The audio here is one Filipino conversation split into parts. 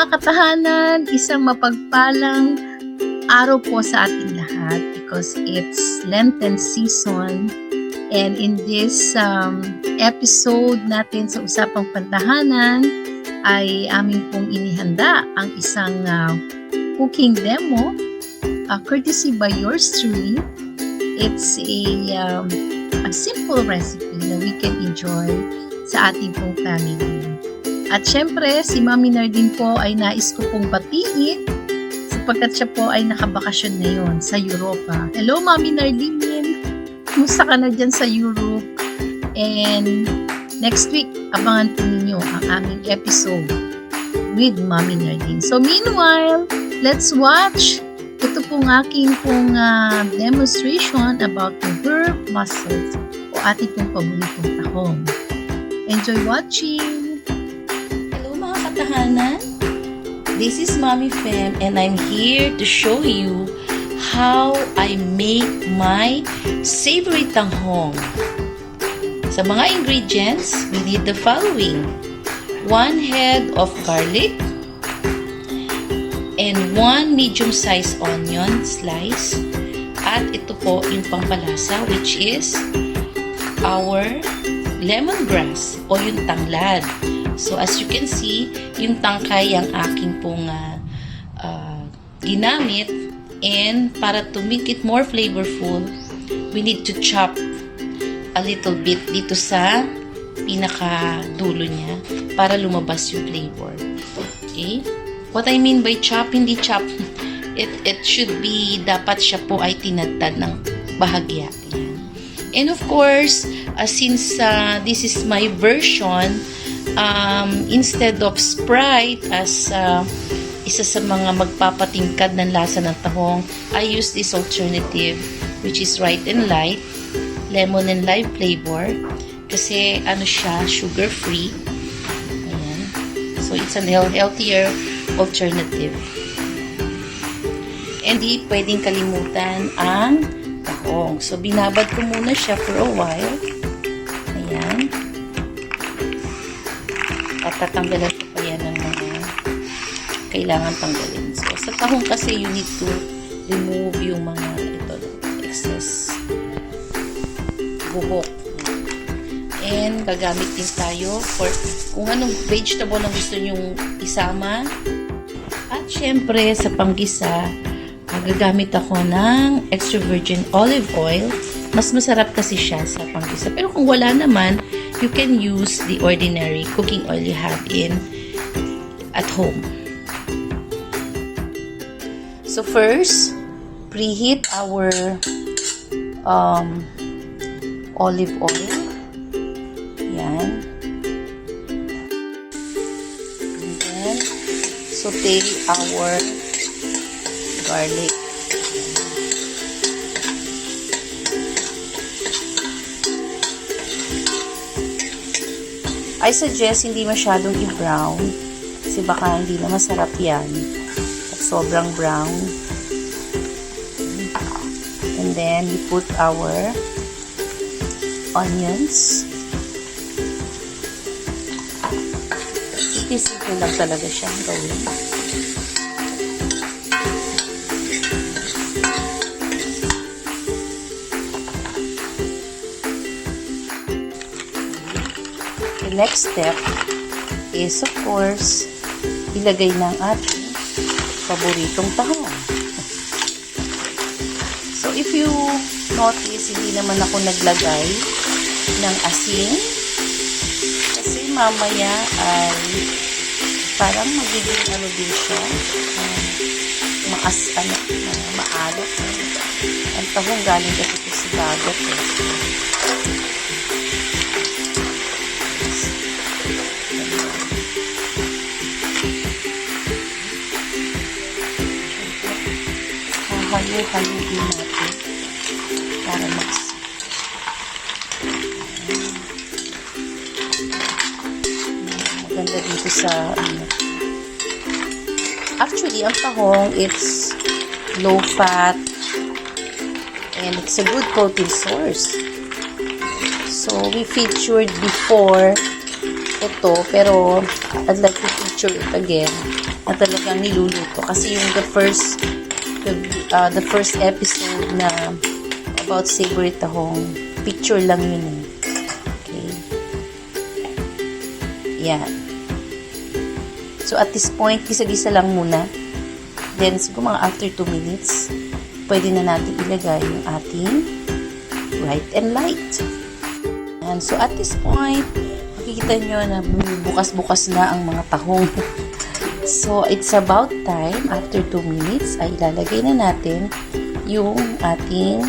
mga katahanan, isang mapagpalang araw po sa ating lahat because it's Lenten season, and in this episode natin sa Usapang Pantahanan ay aming pong inihanda ang isang cooking demo courtesy by yours truly. It's a simple recipe na we can enjoy sa ating pong family. At syempre, si Mommy Nardine po ay nais ko pong batiin sapagkat siya po ay nakabakasyon ngayon sa Europa. Hello, Mommy Nardine! Kumusta ka na dyan sa Europe? And next week, abangan po ninyo ang aming episode with Mommy Nardine. So meanwhile, let's watch ito pong aking demonstration about the herb mussels o ating pong paboritong tahong. Enjoy watching! Pantahanan. This is Mommy Fem and I'm here to show you how I make my savory tahong. Sa mga ingredients, we need the following: 1 head of garlic and 1 medium-sized onion slice, at ito po yung pampalasa, which is our lemongrass o yung tanglad. So, as you can see, yung tangkay ang aking pong ginamit. And para to make it more flavorful, we need to chop a little bit dito sa pinaka-dulo niya para lumabas yung flavor. Okay? What I mean by chop, hindi chop. It should be, dapat siya po ay tinadtad ng bahagya. Yan. And of course, since this is my version, instead of Sprite as isa sa mga magpapatingkad ng lasa ng tahong, I use this alternative which is Right and Light, lemon and lime flavor, kasi ano siya, sugar free. Ayan. So it's a healthier alternative. And di pwedeng kalimutan ang tahong. So binabad ko muna siya for a while. Ayan. At tatanggalan ko pa yan ng mga kailangan tanggalin. So, sa tahong kasi you need to remove yung mga excess buhok. And gagamit din tayo for kung anong vegetable ang gusto nyong isama. At syempre, sa panggisa, gagamit ako ng extra virgin olive oil. Mas masarap kasi siya sa panggisa. Pero kung wala naman, you can use the ordinary cooking oil you have at home. So first, preheat our olive oil. Yan. And then, saute our garlic. I suggest hindi masyadong i-brown kasi baka hindi na masarap yan at sobrang brown. And then we put our onions. Simple lang talaga siyang gawin. Next step is, of course, ilagay ng ating paboritong tahong. So, if you notice, hindi naman ako naglagay ng asin kasi mamaya ay parang magiging ano din siya, maalot. Ang tahong galing kasi sa dagat. Halo-halo din natin para maganda dito sa actually ang tahong, it's low fat and it's a good protein source. So we featured before ito, pero I'd like to feature it again na talagang niluluto. Kasi yung the first episode na about Savor Tahong, picture lang yun eh. Okay. Yan. So, at this point, gisa-gisa lang muna. Then, siguro mga after 2 minutes, pwede na natin ilagay yung ating right and light. And so, at this point, makikita nyo na bukas-bukas na ang mga tahong. So, it's about time, after 2 minutes, ay ilalagay na natin yung ating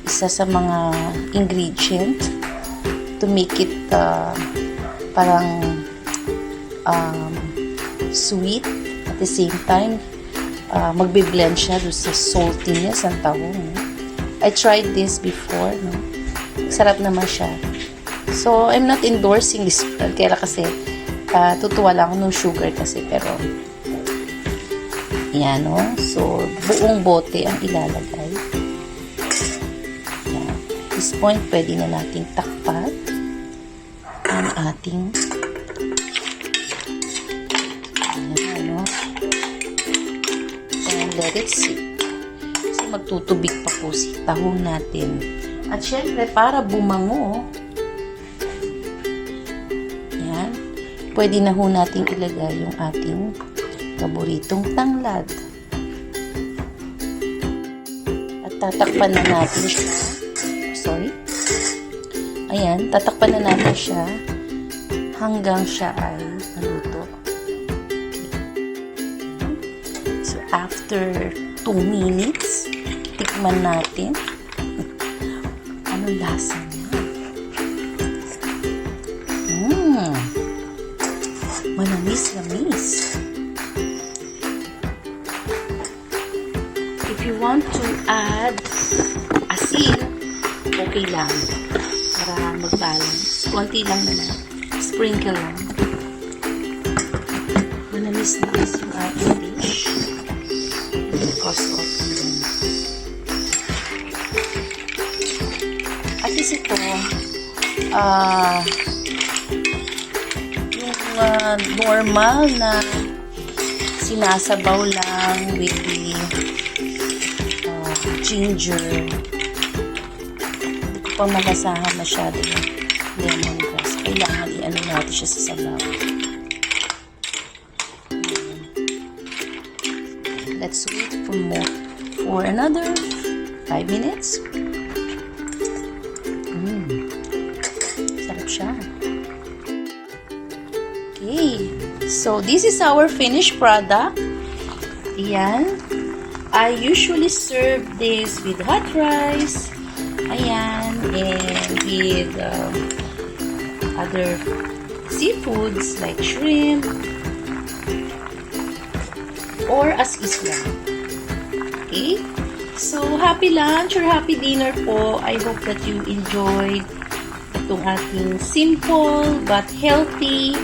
isa sa mga ingredient to make it parang sweet. At the same time, magbe-blend siya doon sa saltiness ng tahong. I tried this before. No? Sarap naman siya. So, I'm not endorsing this brand. Kaya kasi, tutuwa lang ng sugar kasi. Pero, yan, no? So, buong bote ang ilalagay. Yan. At this point, pwede na nating takpan ang ating ano, and let it sit. Kasi magtutubig pa po si tahong natin. At syempre, para bumango, yan, pwede na ho nating ilagay yung ating paboritong tanglad. At tatakpan na natin siya. Sorry. Ayan, tatakpan na natin siya hanggang siya ay maluto. So, after 2 minutes, tikman natin. Anong lasa niya? Manamis-namis. If you want to add asin, okay lang. Para mag-balance. Konti lang naman. Sprinkle lang. Manamis-namis yung ating dish. Because of at least ito, normal na sinasabaw lang with the ginger. Hindi ko pa malasahan masyado yung lemongrass. Kailangan i-ano natin siya sa sabaw. Let's wait for another 5 minutes. Sarap siya. Okay. So, this is our finished product. Ayan. I usually serve this with hot rice. Ayan. And with other seafoods like shrimp. Or as is lang. Okay. So, happy lunch or happy dinner po. I hope that you enjoyed itong ating simple but healthy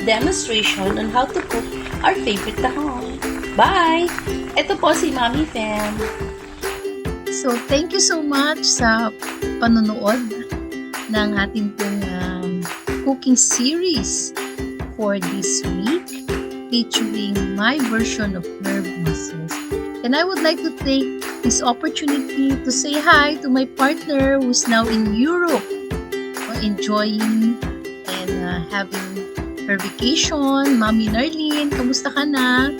demonstration on how to cook our favorite tahong. Bye! Ito po si Mommy Fem. So, thank you so much sa panonood ng ating pong cooking series for this week featuring my version of herb mussels. And I would like to take this opportunity to say hi to my partner who's now in Europe, enjoying and having her vacation. Mommy Narlene, kamusta ka na?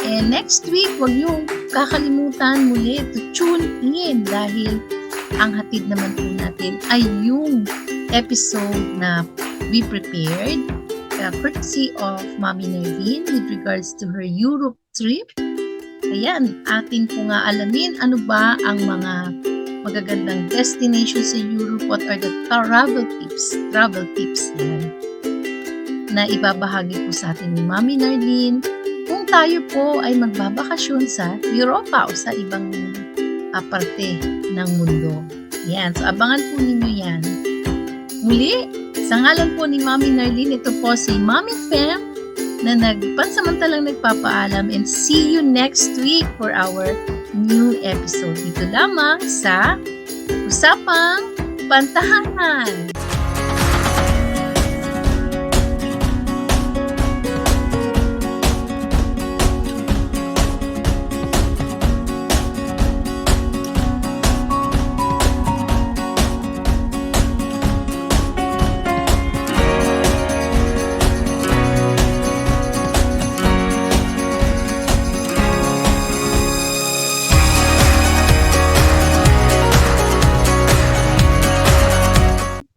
And next week, huwag niyong kakalimutan muli to tune in dahil ang hatid naman po natin ay yung episode na we prepared courtesy of Mommy Narlene with regards to her Europe trip. Ayan, atin po nga alamin ano ba ang mga magagandang destinations sa Europe. What are the travel tips yan, na ibabahagi po sa atin ni Mommy Narlene kung tayo po ay magbabakasyon sa Europa o sa ibang parte ng mundo. Yan, so abangan po ninyo yan. Muli, sa ngalan po ni Mommy Narlene, ito po si Mommy Fem na pansamantalang nagpapaalam, and see you next week for our new episode. Dito lamang sa Usapang Pantahanan.